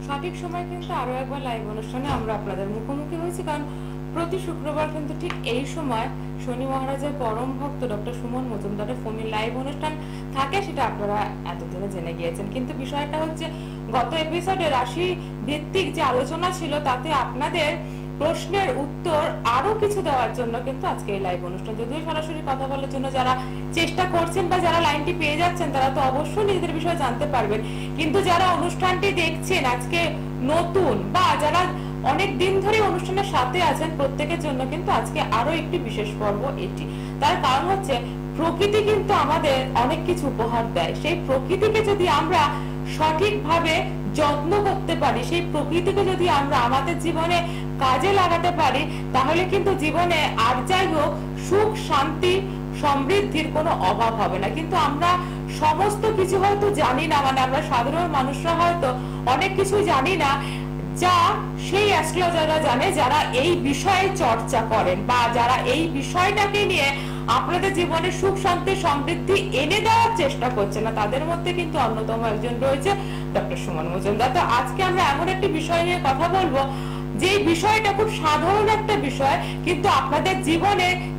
সঠিক সময় কিন্তু আরো একবার লাইভ অনুষ্ঠানে আমরা আপনাদের মুখোমুখি হয়েছি, কারণ প্রতি শুক্রবার কিন্তু ঠিক এই সময় শনি মহারাজের পরম ভক্ত ডক্টর সুমন মজুমদারের ফোনে লাইভ অনুষ্ঠান থাকে, সেটা আপনারা এতদিনে জেনে গিয়েছেন। কিন্তু বিষয়টা হচ্ছে, গত এপিসোডে রাশি ভিত্তিক যে আলোচনা ছিল তাতে আপনাদের প্রশ্নের উত্তর আরো কিছু দেওয়ার জন্য কিন্তু আজকে এই লাইভ অনুষ্ঠান। যদিও সরাসরি কথা বলার জন্য যারা চেষ্টা করছেন বা যারা লাইনটি পেয়ে যাচ্ছেন তারা তো অবশ্যই নিজেদের বিষয়ে জানতে পারবেন, কিন্তু যারা অনুষ্ঠানটি দেখছেন আজকে নতুন বা যারা অনেক দিন ধরে অনুষ্ঠানের সাথে আছেন, প্রত্যেকের জন্য কিন্তু আজকে আরো একটি বিশেষ পর্ব এটি। তার কারণ হচ্ছে, প্রকৃতি কিন্তু আমাদের অনেক কিছু উপহার দেয়। সেই প্রকৃতিকে যদি আমরা সঠিকভাবে যত্ন করতে পারি, সেই প্রকৃতিকে যদি আমরা আমাদের জীবনে কাজে লাগাতে পারি, তাহলে কিন্তু জীবনে আর যাই হোক সুখ শান্তি সমৃদ্ধির কোনো অভাব হবে না। কিন্তু আমরা সমস্ত কিছু হয়তো জানি না, মানে আমরা সাধারণ মানুষরা হয়তো অনেক কিছু জানি না, যা সেই অ্যাস্ট্রোলজাররা জানে, যারা এই বিষয়ে চর্চা করেন বা যারা এই বিষয়টাকে নিয়ে আপনাদের জীবনে সুখ শান্তি সমৃদ্ধি এনে দেওয়ার চেষ্টা করছে না। তাদের মধ্যে কিন্তু অন্যতম একজন রয়েছে ডক্টর সুমন মজুমদার। তো আজকে আমরা এমন একটি বিষয় নিয়ে কথা বলবো, যে বিষয়টা খুব সাধারণ একটা বিষয়, কিন্তু আপনাদের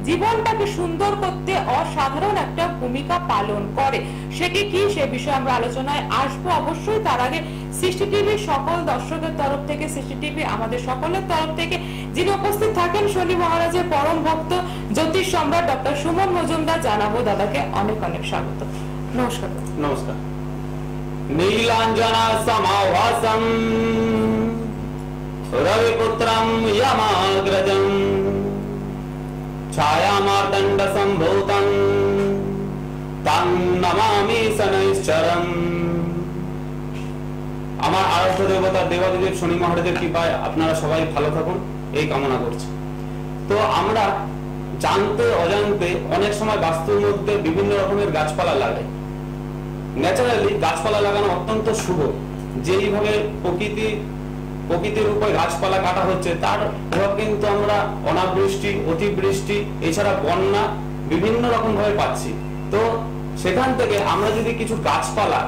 জীবনটাকে সুন্দর করতে অসাধারণ একটা ভূমিকা পালন করে। সেটি কি, সে বিষয়ে আমরা আলোচনায় আসবো অবশ্যই। তার আগে সৃষ্টি টিভির সকল দর্শকের তরফ থেকে, সৃষ্টি টিভি আমাদের সকলের তরফ থেকে যিনি উপস্থিত থাকেন শনি মহারাজের পরম ভক্ত জ্যোতিষ সম্রাট ডক্টর সুমন মজুমদার, জানাবো দাদাকে অনেক অনেক স্বাগত। নমস্কার। নমস্কার। নীলাঞ্জনা সমাভাসম রবিপুত্রম যমাগ্রজম ছায়ামার্তণ্ড সম্ভূতম তং নমামি শনৈশ্চরম। আমার আরাধ্য দেবতা দেবাদিদেব শনি মহারাজের কৃপায় আপনারা সবাই ভালো থাকুন, এই কামনা করছি। তো আমরা জানতে অজান্তে অনেক সময় বাস্তুর মধ্যে বিভিন্ন রকমের গাছপালা লাগাই। ন্যাচারালি গাছপালা লাগানো অত্যন্ত শুভ। যেইভাবে প্রকৃতির উপরে গাছপালা কাটা হচ্ছে, তার প্রভাব কিন্তু আমরা অনাবৃষ্টি, অতিবৃষ্টি, এছাড়া বন্যা বিভিন্ন রকম ভাবে পাচ্ছি। তো সেখান থেকে আমরা যদি কিছু গাছপালা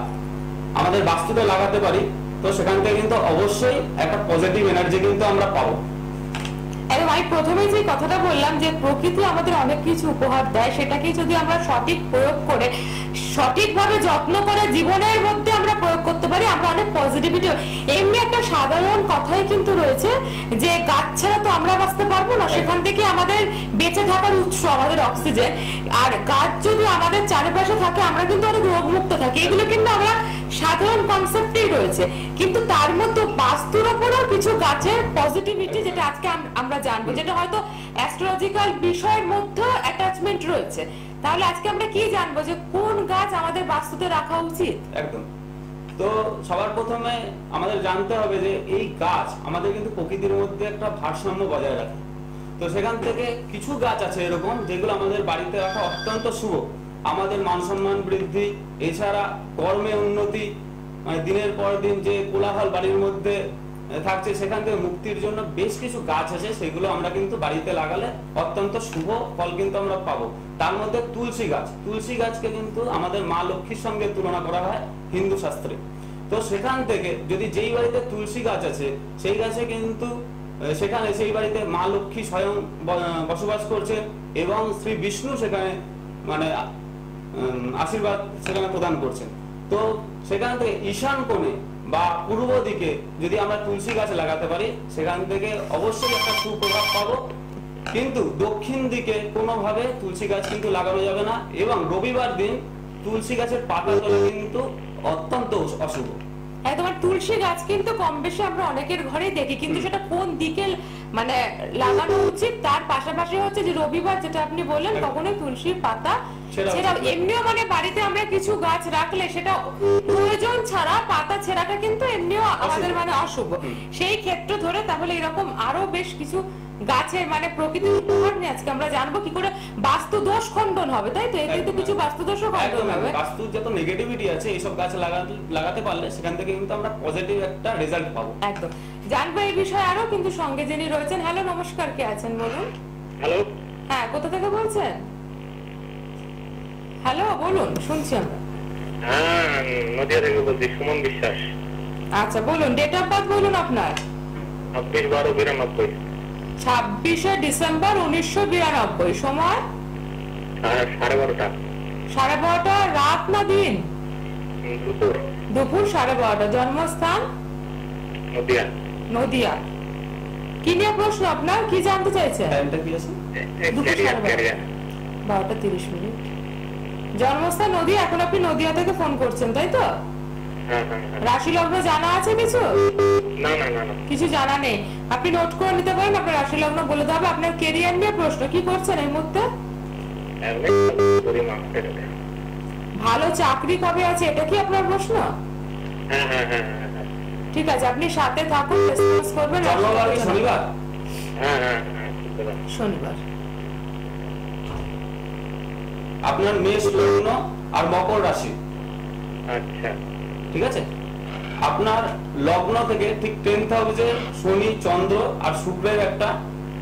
আমাদের বাস্তুতে লাগাতে পারি, তো সেখান থেকে কিন্তু অবশ্যই একটা পজিটিভ এনার্জি কিন্তু আমরা পাবো। আমি প্রথমে যে কথাটা বললাম যে প্রকৃতি আমাদের অনেক কিছু উপহার দেয়, সেটাকে যদি আমরা সঠিক প্রয়োগ করে সঠিকভাবে যত্ন করে জীবনের মধ্যে আমরা প্রয়োগ করতে পারি, আমরা অনেক পজিটিভিটি। এমনি একটা সাধারণ কথাই কিন্তু রয়েছে যে গাছ ছাড়া তো আমরা বাঁচতে পারবো না, সেখান থেকে আমাদের বেঁচে থাকার উৎস আমাদের অক্সিজেন। আর গাছ যদি আমাদের চারিপাশে থাকে, আমরা কিন্তু অনেক রোগমুক্ত থাকি। এগুলো কিন্তু আমরা সাধারণ কনসেপ্টেই রয়েছে, কিন্তু তার মধ্যে বাস্তুর উপরেও কিছু গাছের পজিটিভিটি, যেটা আজকে আমরা জানবো, যেটা হয়তো অ্যাস্ট্রোলজিক্যাল বিষয়ের মধ্যে অ্যাটাচমেন্ট রয়েছে। তাহলে আজকে আমরা কি জানবো যে কোন গাছ আমাদের বাস্তুতে রাখা উচিত? একদম। তো সবার প্রথমে আমাদের জানতে হবে যে এই গাছ আমাদের কিন্তু প্রকৃতির মধ্যে একটা ভারসাম্য বজায় রাখে। তো সেখান থেকে কিছু গাছ আছে এরকম, যেগুলো আমাদের বাড়িতে রাখা অত্যন্ত শুভ। আমাদের মান সম্মান বৃদ্ধি, এছাড়া কর্মে উন্নতি, মানে দিনের পর দিন যে কোলাহল বাড়ির মধ্যে থাকছে, সেখান থেকে মুক্তির জন্য বেশ কিছু গাছ আছে, সেগুলো আমরা কিন্তু বাড়িতে লাগালে অত্যন্ত শুভ ফল কিন্তু আমরা পাবো। তার মধ্যে তুলসী গাছকে কিন্তু আমাদের মা লক্ষ্মীর সঙ্গে তুলনা করা হয় হিন্দু শাস্ত্রে। তো সেখান থেকে যদি যেই বাড়িতে তুলসী গাছ আছে, সেই গাছে কিন্তু সেই বাড়িতে মা লক্ষ্মী স্বয়ং বসবাস করছে এবং শ্রী বিষ্ণু সেখানে মানে আশীর্বাদ সেখানে প্রদান করছেন। তো সেখান থেকে ঈশান কোণে বা পূর্ব দিকে যদি আমরা তুলসী গাছ লাগাতে পারি, সেখান থেকে অবশ্যই একটা সুপ্রভাব পাবো। কিন্তু দক্ষিণ দিকে কোনোভাবে তুলসী গাছ কিন্তু লাগানো যাবে না, এবং রবিবার দিন তুলসী গাছের পাতা তোলা কিন্তু অত্যন্ত অশুভ। তোমার তুলসী গাছ কিন্তু কম বেশি আমরা অনেকের ঘরেই দেখি, কিন্তু সেটা কোন দিকে মানে লাগানো উচিত, তার পাশাপাশি হচ্ছে যে রবিবার যেটা আপনি বললেন, কখনোই তুলসীর পাতা সেটা এমনিও মানে বাড়িতে আমরা কিছু গাছ রাখলে সেটা প্রয়োজন ছাড়া পাতা ছেঁড়াটা কিন্তু এমনিও আমাদের মানে অশুভ। সেই ক্ষেত্র ধরে তাহলে এরকম আরো বেশ কিছু গাছের মানে প্রকৃতির উপহার নিয়ে আজকে আমরা জানবো কি করে বাস্তু দোষ খণ্ডন হবে, তাই তো? এতে তো কিছু বাস্তু দোষও খণ্ডন হবে। বাস্তুর যত নেগেটিভিটি আছে, এইসব গাছ লাগাতে পারলে সেখান থেকে কিন্তু আমরা পজিটিভ একটা রেজাল্ট পাবো। একদম জানবো এই বিষয়ে আরো, কিন্তু সঙ্গে যিনি রয়েছেন, হ্যালো নমস্কার, কে আছেন বলুন? হ্যালো, হ্যাঁ, কোথা থেকে বলছেন? হ্যালো বলুন, শুনছি আমরা। হ্যাঁ, নদিয়া থেকে বলছি, সুমন বিশ্বাস। আচ্ছা বলুন, ডেট অফ বার্থ বলুন আপনার। 26/12/92। 26শে ডিসেম্বর 1992। সময় 12:30। 12:30 রাত না দিন? দুপুর। দুপুর 12:30। জন্মস্থান? নদিয়া। নদিয়া। কি নিয়ে প্রশ্ন আপনার, কি জানতে চাইছেন? টাইমটা কি আছে? দুপুর 12:30। 12:30। জন্মস্থান নদিয়া। এখন আপনি নদিয়া থেকে ফোন করছেন তাই তো? হ্যাঁ। রাশি লগ্ন জানা আছে কিছু? না। কিছু জানা নেই। আপনি নোট করে নিতে পারেন, আপনার রাশি লগ্ন বলে দেবে। আপনার কেরিয়ার নিয়ে প্রশ্ন, কি করছেন এই মুহূর্তে? ভালো চাকরি কবে আছে, এটা কি আপনার প্রশ্ন? হ্যাঁ। ঠিক আছে, আপনি সাথে থাকুন, রেসপন্স করবেন। জন্মবার কি শনিবার? হ্যাঁ। শনিবার। আপনার মেষ লগ্ন আর মকর রাশি। আচ্ছা। ঠিক আছে, আপনার লগ্ন থেকে ঠিক 10th হাউসে শনি, চন্দ্র আর শুক্রের একটা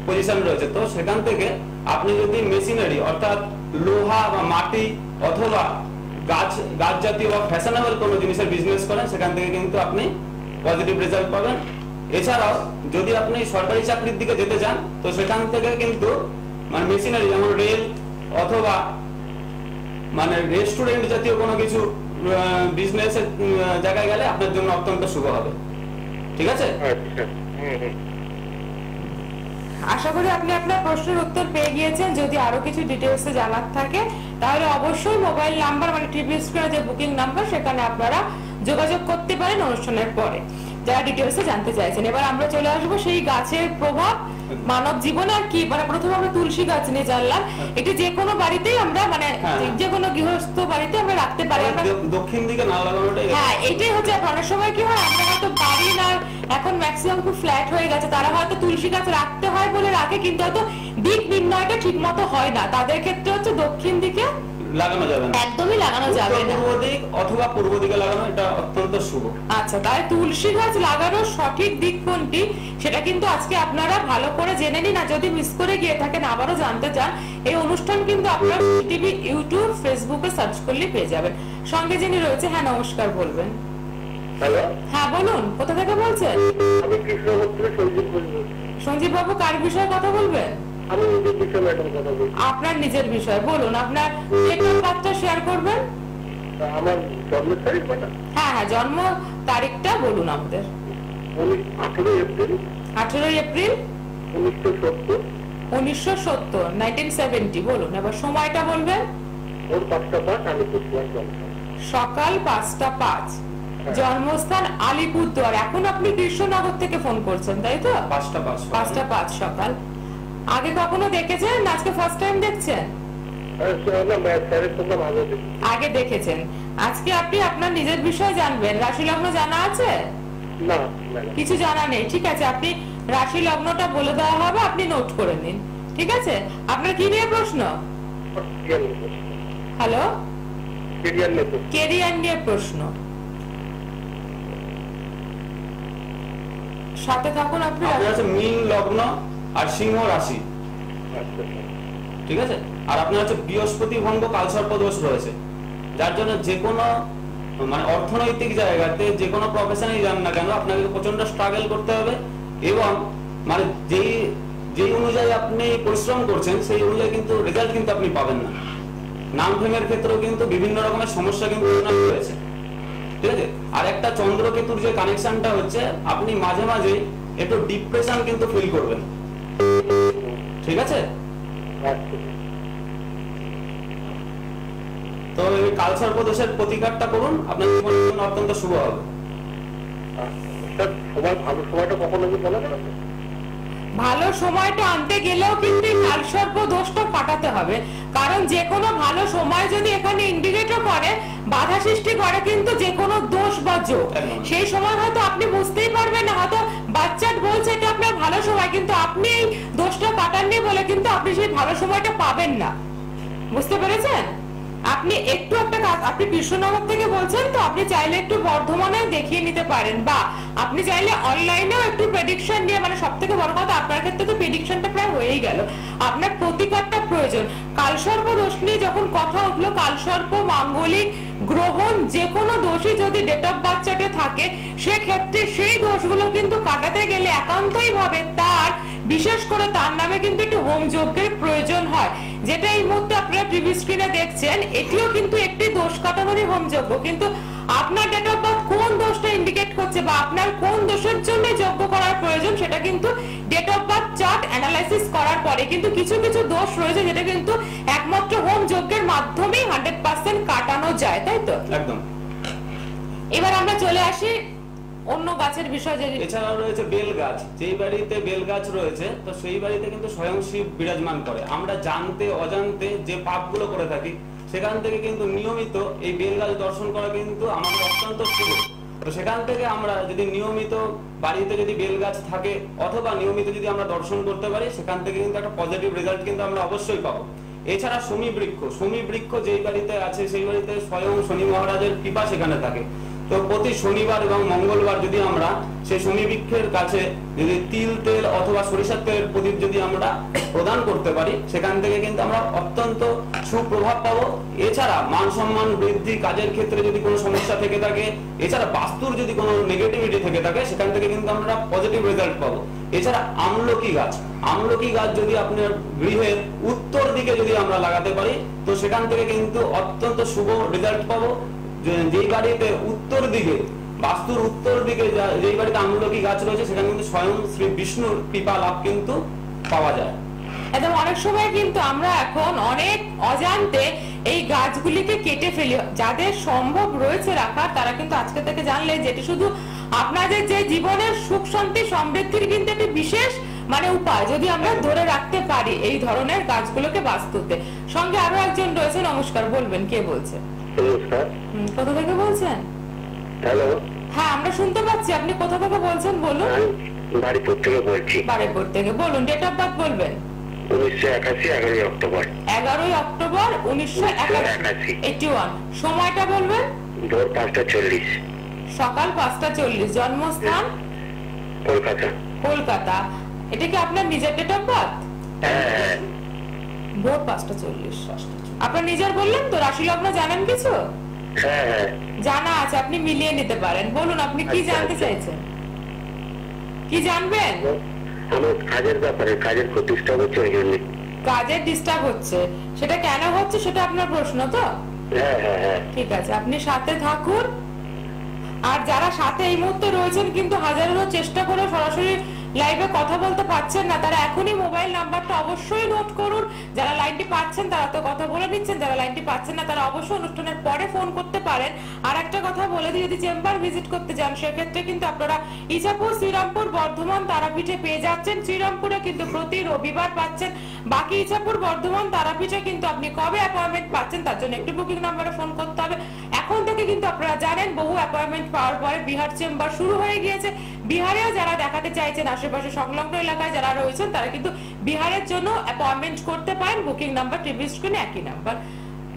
পজিশন রয়েছে। তো সেখান থেকে আপনি যদি মেশিনারি অর্থাৎ লোহা বা মাটি অথবা গাছ জাতীয় বা ফ্যাশনেবল কোনো জিনিসের বিজনেস করেন, সেখান থেকে কিন্তু আপনি পজিটিভ রেজাল্ট পাবেন। এছাড়াও যদি আপনি সরকারি চাকরির দিকে যেতে চান, তো সেখান থেকে কিন্তু মানে মেশিনারি যেমন রেল অথবা মানে রেস্টুরেন্ট জাতীয় কোনো কিছু বিজনেসের জায়গায় গেলে আপনার জন্য অত্যন্ত শুভ হবে। ঠিক আছে? আচ্ছা। আশা করি আপনি আপনার প্রশ্নের উত্তর পেয়ে গিয়েছেন। যদি আরো কিছু ডিটেইলস জানার থাকে তাহলে অবশ্যই মোবাইল নাম্বার মানে টিভি স্ক্রিনে যে বুকিং নাম্বার, সেখানে আপনারা যোগাযোগ করতে পারেন অনুষ্ঠানের পরে, যারা ডিটেইলস জানতে চাইছেন। এবার আমরা চলে আসবো সেই গাছের প্রভাব মানব জীবনে আর কি। মানে প্রথমে আমরা তুলসী গাছ নিয়ে জানলাম, এটা যে কোনো বাড়িতেই আমরা মানে যে কোনো গৃহস্থ বাড়িতে আমরা রাখতে পারি। দক্ষিণ দিকে না লাগানোটাই। হ্যাঁ, এটাই হচ্ছে। অনেক সময় কি হয়, আমরা হয়তো বাড়ি না, এখন ম্যাক্সিমাম খুব ফ্ল্যাট হয়ে গেছে, তারা হয়তো তুলসী গাছ রাখতে হয় বলে রাখে, কিন্তু হয়তো দিক নির্ণয়টা ঠিক মতো হয় না। তাদের ক্ষেত্রে হচ্ছে দক্ষিণ দিকে লাগানো যাবে না, একদমই লাগানো যাবে না। পূর্ব দিক অথবা পূর্ব দিকে লাগানো এটা অত্যন্ত শুভ। আচ্ছা, তাই তুলসী গাছ লাগানোর সঠিক দিক কোনটি সেটা কিন্তু আজকে আপনারা ভালো করে জেনে নিন। আর যদি মিস করে গিয়ে থাকেন, আবারও জানতে চান, এই অনুষ্ঠান কিন্তু আপনারা টিভি, ইউটিউব, ফেসবুকে সার্চ করলে পেয়ে যাবেন। সঙ্গে যিনি রয়েছে, হ্যাঁ নমস্কার বলবেন। হ্যালো। হ্যাঁ বলুন, কোথা থেকে বলছেন? আমি কৃষ্ণনগর থেকে সঞ্জীব বলছি। সঞ্জীব বাবু, কার বিষয়ে কথা বলবেন? আমি নিজের বিষয়ে ম্যাডাম কথা বলছি। আপনার নিজের বিষয় বলুন। আপনার ডেট অফ বার্থটা শেয়ার করবেন? আমার জন্মের তারিখ ম্যাডাম? হ্যাঁ, জন্ম তারিখটা বলুন আমাদের। 18 এপ্রিল 1970। 1970 বলুন। এবার সময়টা বলবেন। ওর 5:05 আলিপুরদুয়ার জন্ম। সকাল 5:05। জন্মস্থান আলিপুরদুয়ার। এখন আপনি কৃষ্ণনগর থেকে ফোন করছেন তাই তো? 5:05 সকাল। আগে কখনো দেখেছেন, আজকে ফার্স্ট টাইম দেখছেন? আগে দেখেছেন। আজকে আপনি আপনার নিজের বিষয় জানবেন। রাশি লগ্ন জানা আছে? না, কিছু জানা নেই। ঠিক আছে, আপনি রাশি লগ্নটা বলে দেওয়া হবে, আপনি নোট করে নিন। ঠিক আছে, আপনার কি নিয়ে প্রশ্ন? হ্যালো, কেরিয়ার নিয়ে প্রশ্ন। সাথে থাকুন। আপনি আছে মীন লগ্ন আর সিংহ রাশি। ঠিক আছে, আর আপনার হচ্ছে বৃহস্পতি ভঙ্গ কালসর্প দোষ রয়েছে, যার জন্য যে কোনো মানে অর্থনৈতিক জায়গাতে যে কোনো প্রফেশনে যান না কেন, আপনাকে প্রচন্ড স্ট্রাগল করতে হবে। এবং মানে যেই অনুযায়ী আপনি পরিশ্রম করছেন, সেই অনুযায়ী কিন্তু রেজাল্ট কিন্তু আপনি পাবেন না। নাম ফেমের ক্ষেত্রেও কিন্তু বিভিন্ন রকমের সমস্যা কিন্তু রয়েছে। ঠিক আছে, আর একটা চন্দ্রকেতুর যে কানেকশনটা হচ্ছে, আপনি মাঝে মাঝে একটু ডিপ্রেশন কিন্তু ফিল করবেন। ঠিক আছে, তো এই কালসর্প দোষের প্রতিকারটা করুন, আপনার জীবনের জন্য অত্যন্ত শুভ হবে। ভালো সময়টা আনতে গেলেও কিন্তু কালসর্প দোষটা কাটাতে হবে। কারণ যে কোনো ভালো সময় যদি এখানে ইন্ডিকেটর করে, বাধা সৃষ্টি করে কিন্তু যে কোনো দোষ বা যোগ, সেই সময় হয়তো আপনি বুঝতেই পারবেন না। হয়তো বাচ্চাটা বলছে এটা আপনার ভালো সময়, কিন্তু আপনি এই দোষটা কাটাননি বলে কিন্তু আপনি সেই ভালো সময়টা পাবেন না। বুঝতে পেরেছেন? আপনি একটু একটা কাজ, আপনি কৃষ্ণনগর থেকে বলছেন তো, আপনি আপনি চাইলে একটু বর্ধমানে দেখিয়ে নিতে পারেন, বা আপনি চাইলে অনলাইনেও একটু প্রেডিকশন নিয়ে, মানে সব থেকে বড় কথা আপনার ক্ষেত্রে তো প্রেডিকশনটা প্রায় হয়েই গেল, আপনার প্রতিকারটা প্রয়োজন। কালসর্প দোষ নিয়ে যখন কথা উঠলো, কালসর্প, মাঙ্গলিক গ্রহণ, যে কোনো দোষই যদি ডেট অফ বার্থ চার্টে থাকে, সেক্ষেত্রে সেই দোষগুলো কিন্তু কাটাতে গেলে একান্তই ভাবে তার, বিশেষ করে তার নামে কিন্তু একটু হোম যজ্ঞের প্রয়োজন হয়, যেটা এই মুহূর্তে আপনারা টিভি স্ক্রিনে দেখছেন। এটিও কিন্তু একটি দোষ কাটানোরই হোম যজ্ঞ, কিন্তু আপনার ডেট অফ বার্থ কোন দোষটা ইন্ডিকেট করছে বা আপনার কোন দোষের জন্য যজ্ঞ করার প্রয়োজন, সেটা কিন্তু date of birth chart analysis করার পরে কিন্তু কিছু কিছু দোষ রয়েছে যেটা কিন্তু একমাত্র হোম যজ্ঞের মাধ্যমেই 100% কাটানো যায়, তাই তো? একদম। এবার আমরা চলে আসি অন্য গাছের বিষয়। এছাড়াও রয়েছে বেল গাছ। যেই বাড়িতে বেল গাছ রয়েছে, তো সেই বাড়িতে কিন্তু স্বয়ং শিব বিরাজমান করে। আমরা জানতে অজান্তে যে পাপগুলো করে থাকি, সেখান থেকে কিন্তু নিয়মিত এই বেল গাছ দর্শন করা কিন্তু আমাদের অত্যন্ত শুভ। তো সেখান থেকে আমরা যদি নিয়মিত বাড়িতে যদি বেল গাছ থাকে, অথবা নিয়মিত যদি আমরা দর্শন করতে পারি, সেখান থেকে কিন্তু একটা পজিটিভ রেজাল্ট কিন্তু আমরা অবশ্যই পাবো। এছাড়া শমী বৃক্ষ যেই বাড়িতে আছে, সেই বাড়িতে স্বয়ং শনি মহারাজের কৃপা সেখানে থাকে। তো প্রতি শনিবার এবং মঙ্গলবার যদি আমরা সেই শনি বৃক্ষের কাছে যদি তিল তেল অথবা সরিষার তেলের প্রদীপ যদি আমরা প্রদান করতে পারি, সেখান থেকে কিন্তু আমরা অত্যন্ত সুপ্রভাব পাবো। এছাড়া মান সম্মান বৃদ্ধি, কাজের ক্ষেত্রে যদি কোনো সমস্যা থেকে থাকে, এছাড়া বাস্তুর যদি কোনো নেগেটিভিটি থেকে থাকে, সেখান থেকে কিন্তু আমরা পজিটিভ রেজাল্ট পাবো। এছাড়া আমলকি গাছ যদি আপনার গৃহের উত্তর দিকে যদি আমরা লাগাতে পারি, তো সেখান থেকে কিন্তু অত্যন্ত শুভ রেজাল্ট পাবো। যেই বাড়িতে উত্তর দিকে, বাস্তুর উত্তর দিকে যেই বাড়িতে আমলকি গাছ রয়েছে, সেখানে কিন্তু স্বয়ং শ্রী বিষ্ণুর কৃপা লাভ কিন্তু পাওয়া যায়। একদম। অনেক সময় কিন্তু আমরা এখন অনেক অজান্তে এই গাছগুলিকে কেটে ফেলি। যাদের সম্ভব রয়েছে রাখা, তারা কিন্তু আজকে থেকে জানলে যেটি শুধু আপনাদের যে জীবনের সুখ শান্তি সমৃদ্ধির কিন্তু একটি বিশেষ উপায়, যদি আমরা ধরে রাখতে পারি এই ধরনের গাছগুলোকে বাস্তুতে। সঙ্গে আরো একজন রয়েছে। নমস্কার, বলবেন কে বলছেন? কোথা থেকে বলছেন? হ্যালো। হ্যাঁ, আমরা শুনতে পাচ্ছি। আপনি কোথা থেকে বলছেন বলুন? বাড়িপুর থেকে বলছি। বাড়িপুর থেকে বলুন। ডেট অফ বার্থ বলবেন? 1981 11 অক্টোবর। 11 অক্টোবর 1981। 81। সময়টা বলবেন? ভোর 5:40। সকাল 5:40। জন্মস্থান? কলকাতা। এটা কি আপনার নিজের ডেট অফ বার্থ? হ্যাঁ। ভোর 5:40। আপনার নিজের বললেন তো? রাশি লগ্ন জানেন কিছু? হ্যাঁ, জানা আছে, আপনি মিলিয়ে নিতে পারেন। বলুন, আপনি কি জানতে চাইছেন, কি জানবেন? আমার কাজের ব্যাপারে, কাজের প্রতিষ্ঠা হচ্ছে, ওই জন্য। কাজের ডিস্টার্ব হচ্ছে, সেটা কেন হচ্ছে সেটা আপনার প্রশ্ন তো? হ্যাঁ। ঠিক আছে, আপনি সাথে থাকুন। আর যারা সাথে এই মুহূর্তে রয়েছেন কিন্তু হাজারো চেষ্টা করে সরাসরি লাইভে কথা বলতে পারছেন না, তারা এখনই মোবাইল নাম্বারটা অবশ্যই নোট করুন। যারা লাইনটি পাচ্ছেন তারা তো কথা বলে নিচ্ছেন, যারা লাইনটি পাচ্ছেন না তারা অবশ্যই অনুষ্ঠানের পরে ফোন করতে পারেন। আর একটা কথা বলে দিই, যদি চেম্বার ভিজিট করতে যান, সেক্ষেত্রে কিন্তু আপনারা ইছাপুর, শ্রীরামপুর, বর্ধমান, তারাপীঠে পেয়ে যাচ্ছেন। শ্রীরামপুরে কিন্তু প্রতি রবিবার পাচ্ছেন। বাকি ইছাপুর, বর্ধমান, তারাপীঠে কিন্তু আপনি কবে অ্যাপয়েন্টমেন্ট পাচ্ছেন তার জন্য একটি বুকিং নাম্বারে ফোন করতে হবে। এখন থেকে কিন্তু আপনারা জানেন, বহু অ্যাপয়েন্টমেন্ট পাওয়ার পরে বিহার চেম্বার শুরু হয়ে গিয়েছে। বিহারেও যারা দেখাতে চাইছেন, আশেপাশে সংলগ্ন এলাকায় যারা রয়েছেন, তারা কিন্তু বিহারের জন্য অ্যাপয়েন্টমেন্ট করতে পারেন। বুকিং নাম্বার টিভি স্ক্রিনে একই নাম্বার।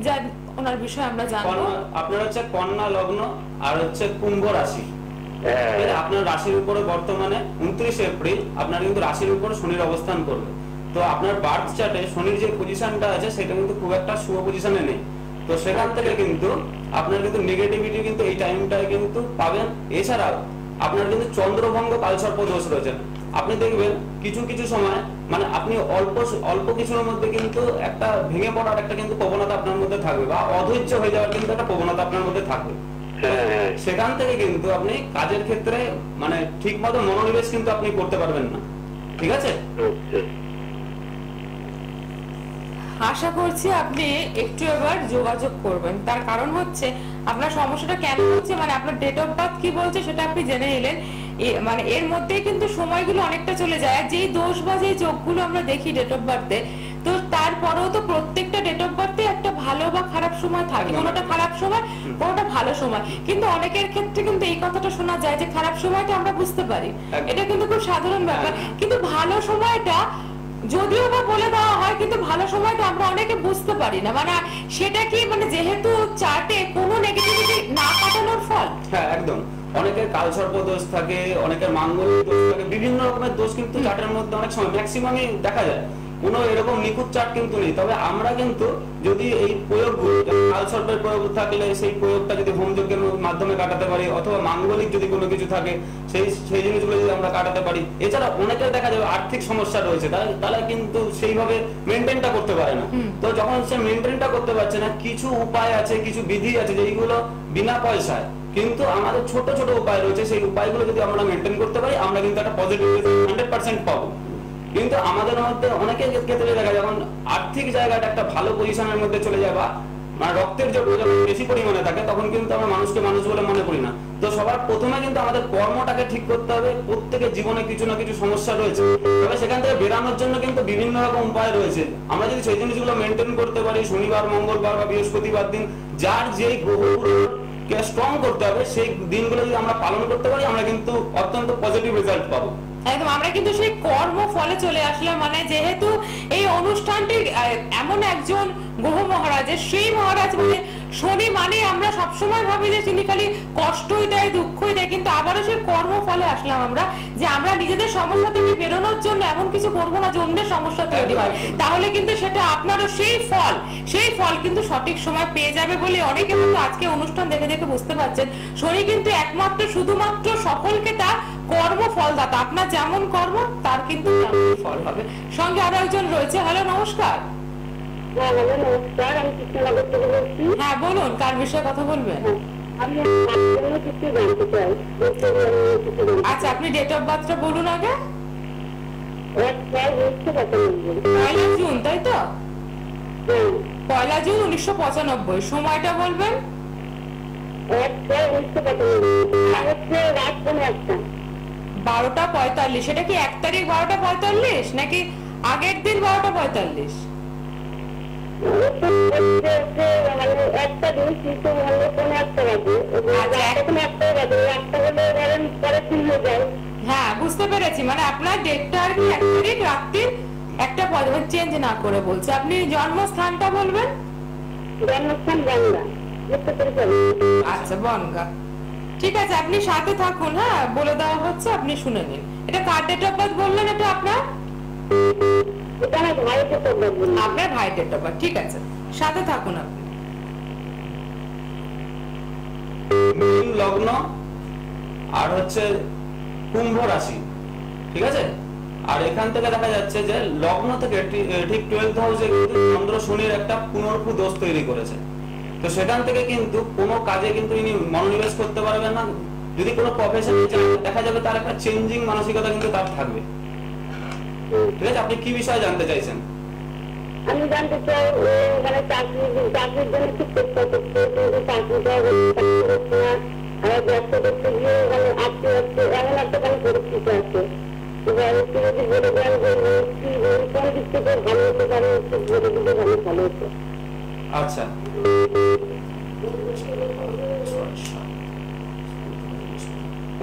যা ওনার বিষয়ে আমরা জানবো। আপনার হচ্ছে কন্যা লগ্ন আর হচ্ছে কুম্ভ রাশি। আপনার রাশির উপরে বর্তমানে 29 এপ্রিল আপনার কিন্তু রাশির উপরে শনির অবস্থান করবে। তো আপনার বার্থ চার্টে শনির যে পজিশনটা আছে, সেটা কিন্তু খুব একটা শুভ পজিশনে নেই। তো সেখান থেকে কিন্তু আপনার কিন্তু নেগেটিভিটি কিন্তু এই টাইমটায় কিন্তু পাবেন। এছাড়াও আপনার কিন্তু চন্দ্রভঙ্গ কালসর্প দোষ রয়েছে। আপনি দেখবেন কিছু সময় আপনি অল্প কিছুর মধ্যে কিন্তু একটা ভেঙে পড়ার একটা কিন্তু প্রবণতা আপনার মধ্যে থাকবে, বা অধৈর্য হয়ে যাওয়ার কিন্তু একটা প্রবণতা আপনার মধ্যে থাকবে। সেখান থেকে কিন্তু আপনি কাজের ক্ষেত্রে ঠিক মতো মনোনিবেশ কিন্তু আপনি করতে পারবেন না। ঠিক আছে? আশা করছি আপনি একটু এবার যোগাযোগ করবেন। তার কারণ হচ্ছে আপনার সমস্যাটা কেন হচ্ছে, আপনার ডেট অফ বার্থ কি বলছে সেটা আপনি জেনে নিলেন। এর মধ্যে কিন্তু সময়গুলো অনেকটা চলে যায়। আর যেই দোষ বা যেই যোগগুলো আমরা দেখি ডেট অফ বার্থে, তো তারপরেও তো প্রত্যেকটা ডেট অফ বার্থে একটা ভালো বা খারাপ সময় থাকে। কোনোটা খারাপ সময়, কোনোটা ভালো সময়। কিন্তু অনেকের ক্ষেত্রে কিন্তু এই কথাটা শোনা যায় যে খারাপ সময়টা আমরা বুঝতে পারি, এটা কিন্তু খুব সাধারণ ব্যাপার। কিন্তু ভালো সময়টা যদিও বা বলে দেওয়া হয়, কিন্তু ভালো সময়টা আমরা অনেকে বুঝতে পারি না। সেটা কি যেহেতু চার্টে কোনো নেগেটিভিটি না কাটানোর ফল, হ্যাঁ একদম, অনেকের কালসর্প দোষ থাকে, অনেকের মাঙ্গলিক দোষ থাকে, বিভিন্ন রকমের দোষ কিন্তু চার্টের মধ্যে অনেক সময় ম্যাক্সিমামই দেখা যায়। কোনো এরকম নিখুঁত চার্ট কিন্তু নেই। তবে আমরা কিন্তু যদি এই প্রয়োগগুলো, কালসর্পের প্রয়োগ থাকলে সেই প্রয়োগটা যদি হোমযজ্ঞের মাধ্যমে কাটাতে পারি, অথবা মাঙ্গলিক যদি কোনো কিছু থাকে সেই জিনিসগুলো যদি আমরা কাটাতে পারি। এছাড়া অনেকের দেখা যাবে আর্থিক সমস্যা রয়েছে, তারা কিন্তু সেইভাবে মেনটেনটা করতে পারে না। তো যখন সে মেনটেনটা করতে পারছে না, কিছু উপায় আছে, কিছু বিধি আছে যেগুলো বিনা পয়সায়, কিন্তু আমাদের ছোট ছোট উপায় রয়েছে, সেই উপায়গুলো যদি আমরা মেনটেন করতে পারি, আমরা কিন্তু একটা পজিটিভ 100% পাবো। কিন্তু আমাদের মধ্যে অনেকের ক্ষেত্রে দেখা যায় যখন আর্থিক জায়গাটা একটা ভালো পজিশনের মধ্যে চলে যায়, বা মানে রক্তের জোর যখন বেশি পরিমাণে থাকে, তখন কিন্তু আমরা মানুষকে মানুষ বলে মনে করি না। তো সবার প্রথমে কিন্তু আমাদের কর্মটাকে ঠিক করতে হবে। প্রত্যেকের জীবনে কিছু না কিছু সমস্যা রয়েছে, তবে সেখান থেকে বেরানোর জন্য কিন্তু বিভিন্ন রকম উপায় রয়েছে। আমরা যদি সেই জিনিসগুলো মেনটেন করতে পারি, শনিবার, মঙ্গলবার বা বৃহস্পতিবার দিন যার যেই গ্রহগুলোকে স্ট্রং করতে হবে, সেই দিনগুলো যদি আমরা পালন করতে পারি, আমরা কিন্তু অত্যন্ত পজিটিভ রেজাল্ট পাবো। একদম, আমরা কিন্তু সেই কর্ম ফলে চলে আসলাম। মানে যেহেতু এই অনুষ্ঠানটি এমন একজন গ্রহ মহারাজের, সেই মহারাজ মানে শনি, মানে আমরা সবসময় ভাবি যে তিনি খালি কষ্টই দেয়, দুঃখই দেয়, কিন্তু আবারও সেই কর্ম ফলে আসলাম আমরা, যে আমরা নিজেদের সমস্যা থেকে বেরোনোর জন্য এমন কিছু করবো না যে অন্যের সমস্যা তৈরি হয়, তাহলে কিন্তু সেটা আপনারও সেই ফল কিন্তু সঠিক সময় পেয়ে যাবে বলে অনেকে কিন্তু আজকে অনুষ্ঠান দেখে দেখে বুঝতে পারছেন শনি কিন্তু একমাত্র শুধুমাত্র সকলকে তার কর্মফলদাতা। আপনার যেমন কর্ম তার কিন্তু তেমন ফল হবে। সঙ্গে আরো একজন রয়েছে। হ্যালো, নমস্কার। হ্যালো, নমস্কার। আমি কৃষ্ণনগর থেকে বলছি। হ্যাঁ বলুন, কার বিষয়ে কথা বলবেন? আমি কিছু জানতে চাই। আচ্ছা, আপনি ডেট অফ বার্থটা বলুন আগে। 1 জুন, তাই তো? 1 জুন 1995। সময়টা বলবেন? রাত 12:45। সেটা কি 1 তারিখ 12:45 নাকি আগের দিন 12:45? একটা দিন কিন্তু একটা বাজে। হ্যাঁ, বুঝতে পেরেছি। মানে আপনার ডেটটা আর কি 1 তারিখ রাত্রির 1:45, চেঞ্জ না করে বলছে। আপনি জন্মস্থানটা বলবেন? জন্মস্থান বাংলা। আচ্ছা, বনগা। ঠিক আছে, আপনি সাথে থাকুন। হ্যাঁ, বলে দেওয়া হচ্ছে, আপনি শুনে নিন। এটা কার ডেট অফ বার্থ বললেন? এটা আপনার আপনার ভাই ডেট অফ বার্থ। ঠিক আছে, সাথে থাকুন আপনি। মীন লগ্ন আর হচ্ছে কুম্ভ রাশি, ঠিক আছে? আর এখান থেকে দেখা যাচ্ছে যে লগ্ন থেকে ঠিক 12th হাউসে কিন্তু চন্দ্র শনির একটা পুনর্ভূ দোষ তৈরি করেছে। তো সেখান থেকে কিন্তু কোনো কাজে কিন্তু ইনি মনোনিবেশ করতে পারবেন না। যদি কোনো প্রফেশন দেখা যাবে, তার একটা চেঞ্জিং মানসিকতা কিন্তু তার থাকবে। ঠিক আছে, আপনি কি বিষয়ে জানতে চাইছেন? আমি জানতে চাই মানে চাকরির জন্য ঠিক করতে চাকরিটা ব্যবসা করতে গিয়ে মানে আজকে এমন একটা মানে পরিস্থিতি আছে। এবার যদি বলে দেন কোন দিক থেকে ভালো হতে পারে, বলে দিলে ভালো হতো। আচ্ছা,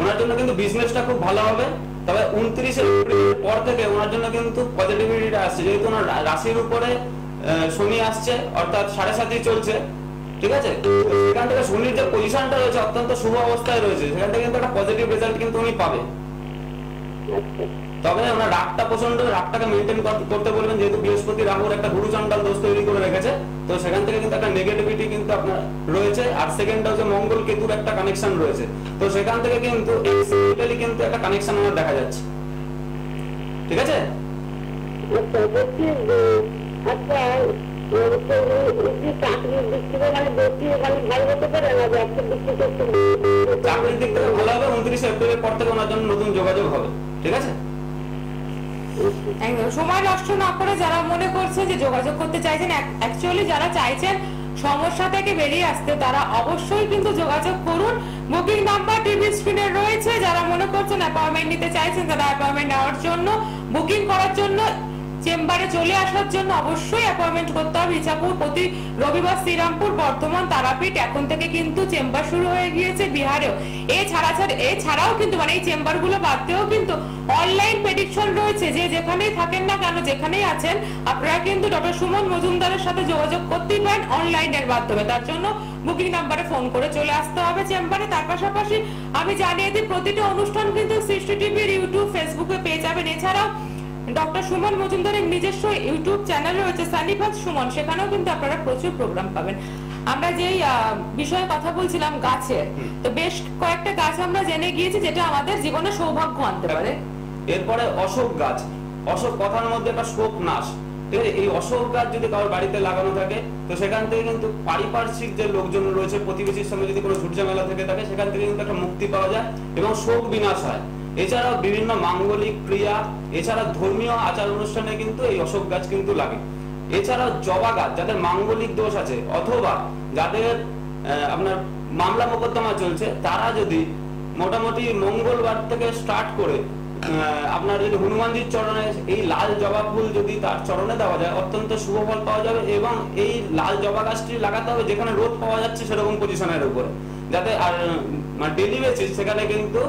ওনার জন্য কিন্তু বিজনেসটা খুব ভালো হবে। তবে 29 এপ্রিল পর থেকে ওনার জন্য কিন্তু পজিটিভিটিটা আসছে, যেহেতু ওনার রাশির উপরে শনি আসছে, অর্থাৎ 7.5 চলছে। ঠিক আছে, সেখান থেকে শনির যে পজিশনটা রয়েছে অত্যন্ত শুভ অবস্থায় রয়েছে, সেখান থেকে কিন্তু একটা পজিটিভ রেজাল্ট কিন্তু উনি পাবে। তবে ওনার রাগটাকে মেনটেন করতে বলবেন, যেহেতু বৃহস্পতি রাহুর একটা গুরু চণ্ডাল দোষ তৈরি করে রেখেছে। তো সেখান থেকে কিন্তু একটা নেগেটিভিটি কিন্তু আপনার রয়েছে। আর সেকেন্ডটা হচ্ছে মঙ্গল কেতুর একটা কানেকশন রয়েছে। তো সেখান থেকে কিন্তু এক্সিডেন্টালি কিন্তু একটা কানেকশন আমার দেখা যাচ্ছে। ঠিক আছে? চাকরির দিক থেকে ভালো হবে। 29 এপ্রিলের পর থেকে ওনার জন্য নতুন যোগাযোগ হবে। ঠিক আছে, একদম সময় নষ্ট না করে যারা মনে করছে যে যোগাযোগ করতে চাইছেন, অ্যাকচুয়ালি যারা চাইছেন সমস্যা থেকে বেরিয়ে আসতে, তারা অবশ্যই কিন্তু যোগাযোগ করুন। বুকিং নাম্বার টিভি স্ক্রিনে রয়েছে। যারা মনে করছেন অ্যাপয়েন্টমেন্ট নিতে চাইছেন, তারা অ্যাপয়েন্টমেন্ট নেওয়ার জন্য, বুকিং করার জন্য, চেম্বারে চলে আসার জন্য অবশ্যই অ্যাপয়েন্টমেন্ট করতে হবে। ইছাপুর প্রতি রবিবার, শ্রীরামপুর, বর্ধমান, তারাপীঠ, এখন থেকে কিন্তু চেম্বার শুরু হয়ে গিয়েছে বিহারেও। এছাড়াও কিন্তু মানে এই চেম্বার গুলো বাদ দিয়েও কিন্তু অনলাইন প্রেডিকশন রয়েছে। যে যেখানেই থাকেন না কেন, যেখানেই আছেন, আপনারা কিন্তু ডক্টর সুমন মজুমদারের সাথে যোগাযোগ করতেই পারেন অনলাইনের মাধ্যমে। তার জন্য বুকিং নাম্বারে ফোন করে চলে আসতে হবে চেম্বারে। তার পাশাপাশি আমি জানিয়ে দিই প্রতিটা অনুষ্ঠান কিন্তু সৃষ্টি টিভির ইউটিউব ফেসবুকে পেয়ে যাবেন। এছাড়াও ডক্টর সুমন মজুমদারের নিজস্ব ইউটিউব চ্যানেল রয়েছে সানিপাত সুমন, সেখানেও কিন্তু আপনারা প্রচুর প্রোগ্রাম পাবেন। আমরা যেই বিষয়ে কথা বলছিলাম গাছের, তো বেশ কয়েকটা গাছ আমরা জেনে গিয়েছি যেটা আমাদের জীবনে সৌভাগ্য আনতে পারে। এরপরে অশোক গাছ, অশোক কথার মধ্যে একটা শোক নাশ, ঠিক আছে। এই অশোক গাছ যদি কারোর বাড়িতে লাগানো থাকে তো সেখান থেকে কিন্তু পারিপার্শ্বিক যে লোকজন রয়েছে প্রতিবেশীর সঙ্গে যদি কোনো ঝুটঝামেলা থেকে থাকে সেখান থেকে কিন্তু একটা মুক্তি পাওয়া যায় এবং শোক বিনাশ হয়। এছাড়াও বিভিন্ন মাঙ্গলিক ক্রিয়া, এছাড়া ধর্মীয় আচার অনুষ্ঠানে কিন্তু এই অশোক গাছ কিন্তু লাগে। এছাড়াও জবা গাছ, যাদের মাঙ্গলিক দোষ আছে অথবা যাদের আপনার মামলা মোকদ্দমা চলছে, তারা যদি মোটামুটি মঙ্গলবার থেকে স্টার্ট করে আপনার যদি হনুমানজির চরণে এই লাল জবা ফুল যদি তার চরণে দেওয়া যায় অত্যন্ত শুভ ফল পাওয়া যাবে। এবং এই লাল জবা গাছটি লাগাতে হবে যেখানে রোদ পাওয়া যাচ্ছে সেরকম পজিশনের উপরে, যাতে আর মানে ডেলি বেসিস সেখানে কিন্তু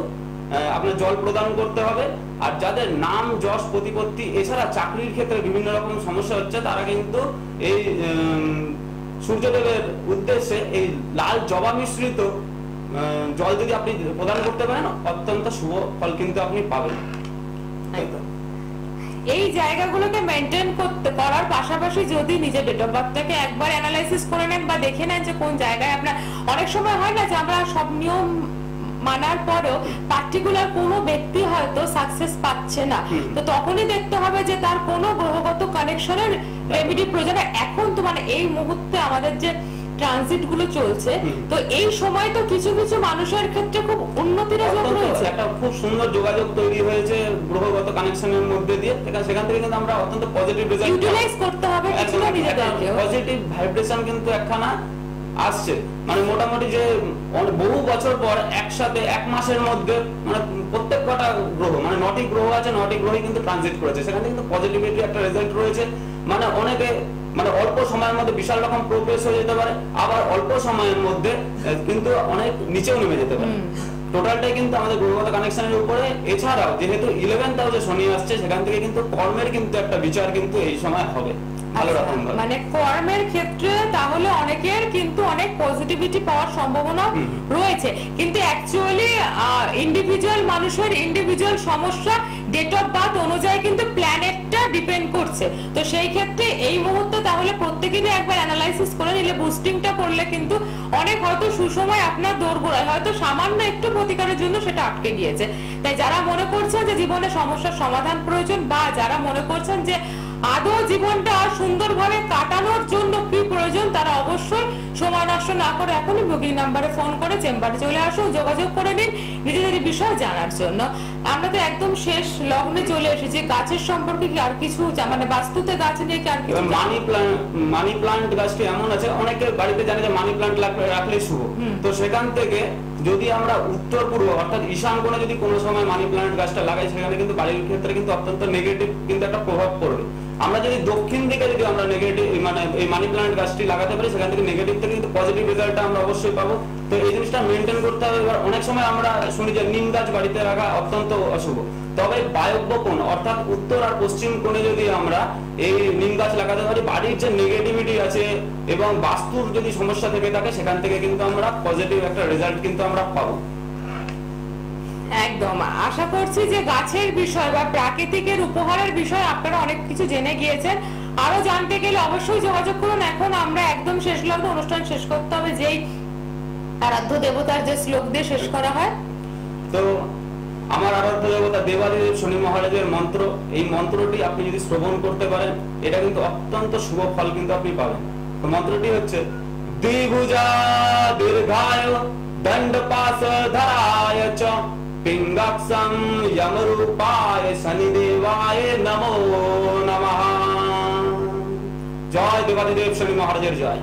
আপনার জল প্রদান করতে হবে। আর যাদের নাম যশ প্রতিপত্তি এছাড়া চাকরির ক্ষেত্রে বিভিন্ন রকম সমস্যা হচ্ছে, তারা কিন্তু এই সূর্যদেবের উদ্দেশ্যে এই লাল জবা মিশ্রিত জল যদি আপনি প্রদান করতে পারেন অত্যন্ত শুভ ফল কিন্তু আপনি পাবেন। এই জায়গাগুলোকে মেনটেন করার পাশাপাশি যদি নিজের ডেট অফ বার্থটাকে একবার অ্যানালাইসিস করে নেন বা দেখে নেন যে কোন জায়গায় আপনার, অনেক সময় হয় না যে আমরা সব নিয়ম মানার পরেও পার্টিকুলার কোনো ব্যক্তি হয়তো সাকসেস পাচ্ছে না, তো তখনই দেখতে হবে যে তার কোনো গ্রহগত কানেকশনের রেমেডি প্রয়োজন। এখন তো মানে এই মুহূর্তে আমাদের যে ট্রানজিট গুলো চলছে, তো এই সময় তো কিছু কিছু মানুষের ক্ষেত্রে খুব উন্নতির যোগ রয়েছে, একটা খুব সুন্দর যোগাযোগ তৈরি হয়েছে গ্রহগত কানেকশনের মধ্যে দিয়ে। সেখান থেকে কিন্তু আমরা অত্যন্ত পজিটিভ রেজাল্ট ইউটিলাইজ করতে হবে, কিছুটা নিজেদেরকে পজিটিভ ভাইব্রেশন কিন্তু একখানা আসছে। মানে মোটামুটি যে বহু বছর পর একসাথে এক মাসের মধ্যে মানে প্রত্যেক কটা গ্রহ মানে 9টি গ্রহ আছে, 9টি গ্রহই কিন্তু ট্রানজিট করেছে, সেখান থেকে কিন্তু পজিটিভিটি একটা রেজাল্ট রয়েছে। মানে অনেকে মানে অল্প সময়ের মধ্যে বিশাল রকম প্রোগ্রেস হয়ে যেতে পারে, আবার অল্প সময়ের মধ্যে কিন্তু অনেক নিচেও নেমে যেতে পারে। টোটালটাই কিন্তু আমাদের গ্রহগত কানেকশনের উপরে। এছাড়াও যেহেতু 11th হাউসে শনি আসছে, সেখান থেকে কিন্তু কর্মের কিন্তু একটা বিচার কিন্তু এই সময় হবে ভালো রকম ভাবে। মানে কর্মের ক্ষেত্রে তাহলে অনেকের কিন্তু অনেক পজিটিভিটি পাওয়ার সম্ভাবনা রয়েছে, কিন্তু অ্যাকচুয়ালি ইন্ডিভিজুয়াল মানুষের ইন্ডিভিজুয়াল সমস্যা ডেট অফ বার্থ অনুযায়ী কিন্তু প্ল্যানেটটা ডিপেন্ড করছে। তো সেই ক্ষেত্রে এই মুহূর্তে তাহলে প্রত্যেকেরই একবার অ্যানালাইসিস করে নিলে, বুস্টিংটা করলে কিন্তু অনেক হয়তো সুসময় আপনার দোরগোড়ায় হয়তো সামান্য একটু প্রতিকারের জন্য সেটা আটকে গিয়েছে। তাই যারা মনে করছেন যে জীবনে সমস্যার সমাধান প্রয়োজন, বা যারা মনে করছেন যে আদৌ জীবনটা সুন্দরভাবে কাটানোর জন্য কি প্রয়োজন, তারা অবশ্যই সময় নষ্ট না করে এখনই বুকিং নাম্বারে ফোন করে চেম্বারে চলে আসুন, যোগাযোগ করে নিন নিজেদের বিষয় জানার জন্য। আমরা তো একদম শেষ লগ্নে চলে এসেছি, গাছের সম্পর্কে কি আর কিছু মানে বাস্তুতে গাছ নিয়ে কি আর কিছু? মানি প্লান্ট গাছটি এমন আছে, অনেকের বাড়িতে জানে যে মানি প্লান্ট রাখলে শুভ। তো সেখান থেকে যদি আমরা উত্তর পূর্ব অর্থাৎ ঈশান কোণে যদি কোনো সময় মানি প্লান্ট গাছটা লাগাই, সেখানে কিন্তু বাড়ির ক্ষেত্রে কিন্তু অত্যন্ত নেগেটিভ কিন্তু একটা প্রভাব পড়বে। আমরা যদি দক্ষিণ দিকে যদি আমরা নেগেটিভ মানে এই মানি প্লান্ট গাছটি লাগাতে পারি, সেখান থেকে নেগেটিভ থেকে কিন্তু পজিটিভ রেজাল্টটা আমরা অবশ্যই পাবো। তো এই জিনিসটা মেনটেন করতে হবে। এবার অনেক সময় আমরা শুনি যে নিম গাছ বাড়িতে রাখা অত্যন্ত অশুভ, তবে বায়ব্য কোণ অর্থাৎ উত্তর আর পশ্চিম কোণে যদি আমরা এই নিম গাছ লাগাতে পারি, বাড়ির যে নেগেটিভিটি আছে এবং বাস্তুর যদি সমস্যা থেকে থাকে, সেখান থেকে কিন্তু আমরা পজিটিভ একটা রেজাল্ট কিন্তু আমরা পাবো। একদম আশা করছি যে গাছের বিষয় বা প্রাকৃতিকের উপহারের বিষয় আপনারা অনেক কিছু জেনে গিয়েছেন। আরো জানতে গেলে অবশ্যই যোগাযোগ করুন। এখন আমরা একদম শেষ লগ্ন, অনুষ্ঠান শেষ করতে হবে যেই আরাধ্য দেবতার যে শ্লোক দিয়ে শেষ করা হয়। তো আমার আরাধ্য দেবতা দেবাদিদেব শনি মহারাজের মন্ত্র, এই মন্ত্রটি আপনি যদি শ্রবণ করতে পারেন, এটা কিন্তু অত্যন্ত শুভ ফল কিন্তু আপনি পাবেন। তো মন্ত্রটি হচ্ছে দ্বিভুজা দীর্ঘায় দণ্ডপাশ ধরায় চ পিঙ্গাক্ষং যমরূপায় শনিদেবায় নমো নমঃ। জয় দেবাদিদেব শনি মহারাজের জয়।